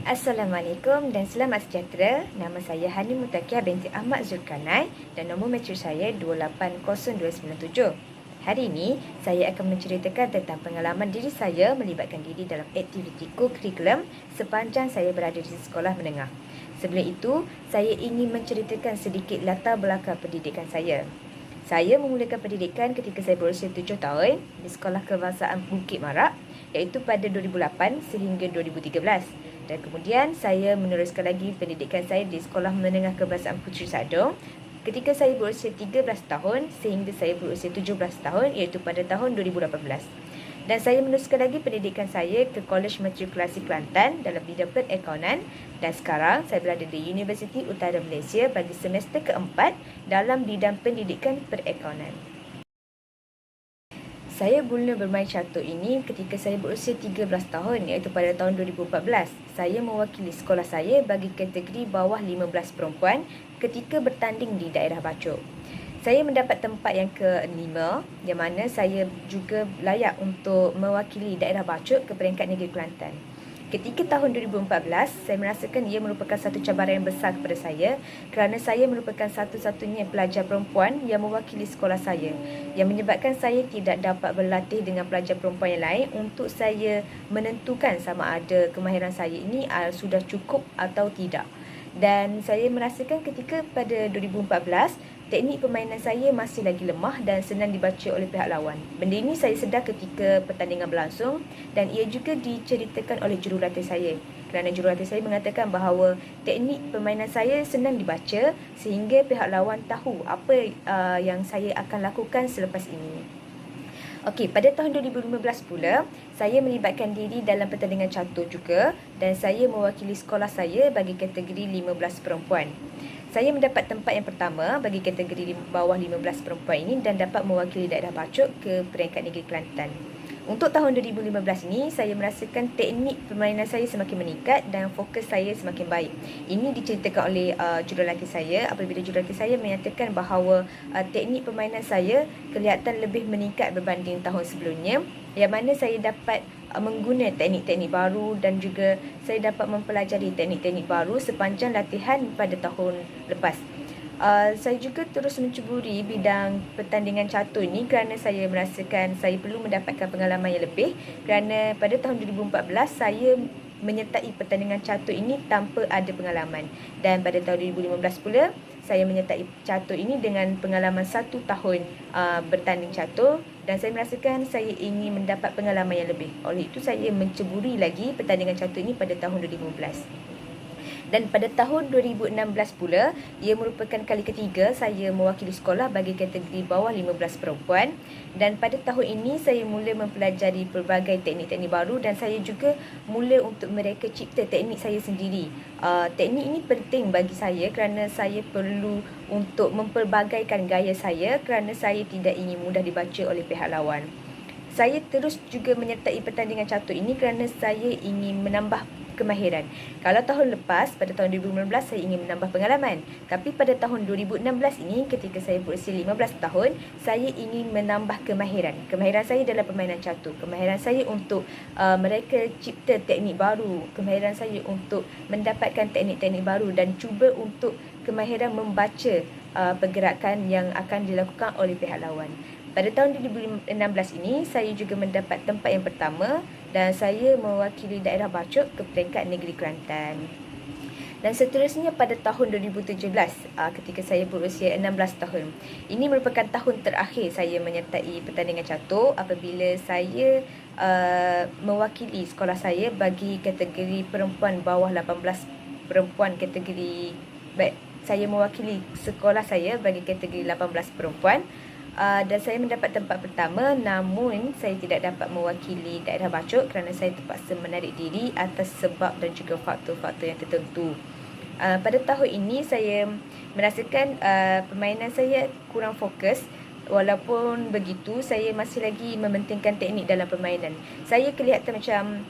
Assalamualaikum dan selamat sejahtera. Nama saya Hani Mutakia binti Ahmad Zulkarnain dan nombor matrik saya 280297. Hari ini, saya akan menceritakan tentang pengalaman diri saya melibatkan diri dalam aktiviti co-curriculum sepanjang saya berada di sekolah menengah. Sebelum itu, saya ingin menceritakan sedikit latar belakang pendidikan saya. Saya memulakan pendidikan ketika saya berusia 7 tahun di Sekolah Kebangsaan Bukit Marak, iaitu pada 2008 sehingga 2013. Dan kemudian saya meneruskan lagi pendidikan saya di Sekolah Menengah Kebangsaan Puteri Sadong ketika saya berusia 13 tahun sehingga saya berusia 17 tahun, iaitu pada tahun 2018. Dan saya meneruskan lagi pendidikan saya ke Kolej Matrikulasi Kelantan dalam bidang perakaunan, dan sekarang saya berada di Universiti Utara Malaysia bagi semester keempat dalam bidang pendidikan perakaunan. Saya mula bermain catur ini ketika saya berusia 13 tahun, iaitu pada tahun 2014. Saya mewakili sekolah saya bagi kategori bawah 15 perempuan ketika bertanding di daerah Bacok. Saya mendapat tempat yang ke-5, yang mana saya juga layak untuk mewakili daerah Bacok ke peringkat negeri Kelantan. Ketika tahun 2014, saya merasakan ia merupakan satu cabaran yang besar kepada saya kerana saya merupakan satu-satunya pelajar perempuan yang mewakili sekolah saya, yang menyebabkan saya tidak dapat berlatih dengan pelajar perempuan yang lain untuk saya menentukan sama ada kemahiran saya ini sudah cukup atau tidak. Dan saya merasakan ketika pada 2014, teknik permainan saya masih lagi lemah dan senang dibaca oleh pihak lawan. Benda ini saya sedar ketika pertandingan berlangsung dan ia juga diceritakan oleh jurulatih saya. Kerana jurulatih saya mengatakan bahawa teknik permainan saya senang dibaca sehingga pihak lawan tahu apa yang saya akan lakukan selepas ini. Okey, pada tahun 2015 pula, saya melibatkan diri dalam pertandingan catur juga dan saya mewakili sekolah saya bagi kategori 15 perempuan. Saya mendapat tempat yang pertama bagi kategori bawah 15 perempuan ini dan dapat mewakili daerah Bacok ke peringkat negeri Kelantan. Untuk tahun 2015 ini, saya merasakan teknik permainan saya semakin meningkat dan fokus saya semakin baik. Ini diceritakan oleh jurulatih saya apabila jurulatih saya menyatakan bahawa teknik permainan saya kelihatan lebih meningkat berbanding tahun sebelumnya, yang mana saya dapat menggunakan teknik-teknik baru dan juga saya dapat mempelajari teknik-teknik baru sepanjang latihan pada tahun lepas. Saya juga terus mencuburi bidang pertandingan catur ini kerana saya merasakan saya perlu mendapatkan pengalaman yang lebih, kerana pada tahun 2014 saya menyertai pertandingan catur ini tanpa ada pengalaman, dan pada tahun 2015 pula saya menyertai catur ini dengan pengalaman 1 tahun bertanding catur, dan saya merasakan saya ingin mendapat pengalaman yang lebih. Oleh itu saya mencuburi lagi pertandingan catur ini pada tahun 2015. Dan pada tahun 2016 pula, ia merupakan kali ketiga saya mewakili sekolah bagi kategori bawah 15 perempuan. Dan pada tahun ini, saya mula mempelajari pelbagai teknik-teknik baru dan saya juga mula untuk mereka cipta teknik saya sendiri. Teknik ini penting bagi saya kerana saya perlu untuk mempelbagaikan gaya saya kerana saya tidak ingin mudah dibaca oleh pihak lawan. Saya terus juga menyertai pertandingan catur ini kerana saya ingin menambah kemahiran. Kalau tahun lepas, pada tahun 2019, saya ingin menambah pengalaman. Tapi pada tahun 2016 ini, ketika saya berusia 15 tahun, saya ingin menambah kemahiran. Kemahiran saya dalam permainan catur. Kemahiran saya untuk mereka cipta teknik baru. Kemahiran saya untuk mendapatkan teknik-teknik baru dan cuba untuk kemahiran membaca pergerakan yang akan dilakukan oleh pihak lawan. Pada tahun 2016 ini, saya juga mendapat tempat yang pertama dan saya mewakili daerah Bacok ke peringkat negeri Kelantan. Dan seterusnya pada tahun 2017 ketika saya berusia 16 tahun. Ini merupakan tahun terakhir saya menyertai pertandingan catur apabila saya mewakili sekolah saya bagi kategori perempuan bawah 18 perempuan kategori baik, saya mewakili sekolah saya bagi kategori 18 perempuan. Dan saya mendapat tempat pertama, namun saya tidak dapat mewakili daerah Bacok kerana saya terpaksa menarik diri atas sebab dan juga faktor-faktor yang tertentu. Pada tahun ini saya merasakan permainan saya kurang fokus. Walaupun begitu, saya masih lagi mementingkan teknik dalam permainan. Saya kelihatan macam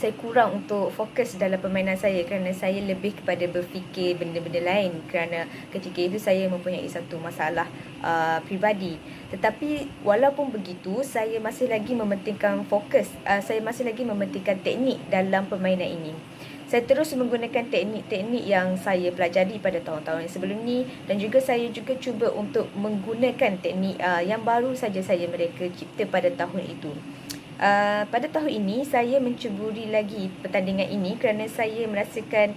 saya kurang untuk fokus dalam permainan saya kerana saya lebih kepada berfikir benda-benda lain kerana ketika itu saya mempunyai satu masalah pribadi. Tetapi walaupun begitu, saya masih lagi mementingkan fokus, saya masih lagi mementingkan teknik dalam permainan ini. Saya terus menggunakan teknik-teknik yang saya pelajari pada tahun-tahun yang sebelum ni, dan juga saya juga cuba untuk menggunakan teknik yang baru saja mereka cipta pada tahun itu. Pada tahun ini saya mencuburi lagi pertandingan ini kerana saya merasakan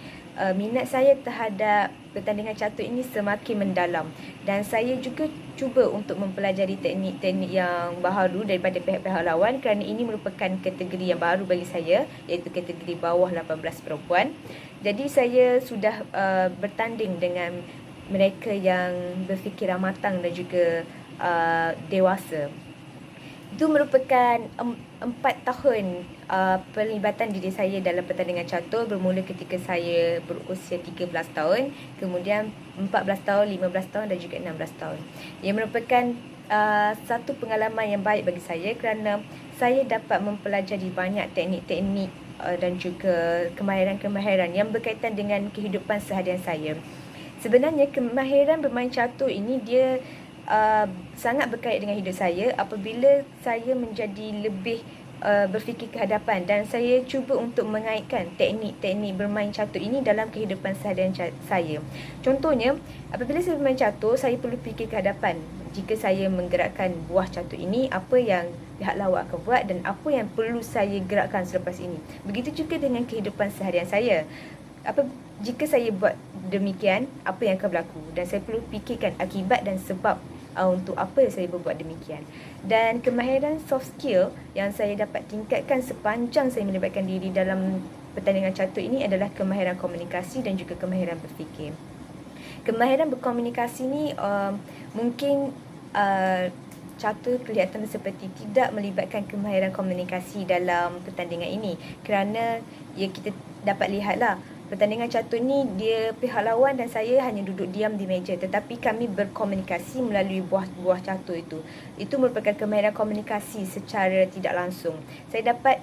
minat saya terhadap pertandingan catur ini semakin mendalam, dan saya juga cuba untuk mempelajari teknik-teknik yang baharu daripada pihak-pihak lawan kerana ini merupakan kategori yang baru bagi saya, iaitu kategori bawah 18 perempuan. Jadi saya sudah bertanding dengan mereka yang berfikiran matang dan juga dewasa. Itu merupakan 4 tahun pelibatan diri saya dalam pertandingan catur, bermula ketika saya berusia 13 tahun, kemudian 14 tahun, 15 tahun dan juga 16 tahun. Ia merupakan satu pengalaman yang baik bagi saya kerana saya dapat mempelajari banyak teknik-teknik dan juga kemahiran-kemahiran yang berkaitan dengan kehidupan seharian saya. Sebenarnya kemahiran bermain catur ini dia sangat berkait dengan hidup saya apabila saya menjadi lebih berfikir ke hadapan, dan saya cuba untuk mengaitkan teknik-teknik bermain catur ini dalam kehidupan seharian saya. Contohnya, apabila saya bermain catur, saya perlu fikir ke hadapan. Jika saya menggerakkan buah catur ini, apa yang pihak lawan akan buat dan apa yang perlu saya gerakkan selepas ini. Begitu juga dengan kehidupan seharian saya. Jika saya buat demikian, apa yang akan berlaku, dan saya perlu fikirkan akibat dan sebab untuk apa saya berbuat demikian. Dan kemahiran soft skill yang saya dapat tingkatkan sepanjang saya melibatkan diri dalam pertandingan catur ini adalah kemahiran komunikasi dan juga kemahiran berfikir. Kemahiran berkomunikasi ni mungkin catur kelihatan seperti tidak melibatkan kemahiran komunikasi dalam pertandingan ini, kerana kita dapat lihatlah pertandingan catur ni pihak lawan dan saya hanya duduk diam di meja, tetapi kami berkomunikasi melalui buah-buah catur itu. Itu merupakan kemahiran komunikasi secara tidak langsung. Saya dapat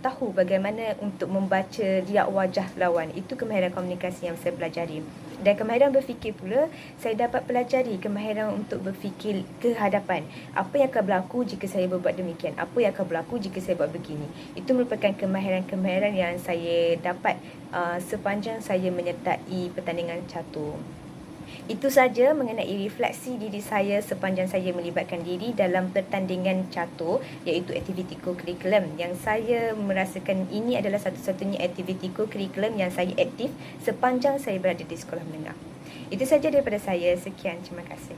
tahu bagaimana untuk membaca riak wajah lawan. Itu kemahiran komunikasi yang saya pelajari. Dan kemahiran berfikir pula, saya dapat pelajari kemahiran untuk berfikir ke hadapan. Apa yang akan berlaku jika saya berbuat demikian? Apa yang akan berlaku jika saya buat begini? Itu merupakan kemahiran-kemahiran yang saya dapat sepanjang saya menyertai pertandingan catur. Itu saja mengenai refleksi diri saya sepanjang saya melibatkan diri dalam pertandingan catur, iaitu aktiviti co-curriculum, yang saya merasakan ini adalah satu-satunya aktiviti co-curriculum yang saya aktif sepanjang saya berada di sekolah menengah. Itu saja daripada saya. Sekian, terima kasih.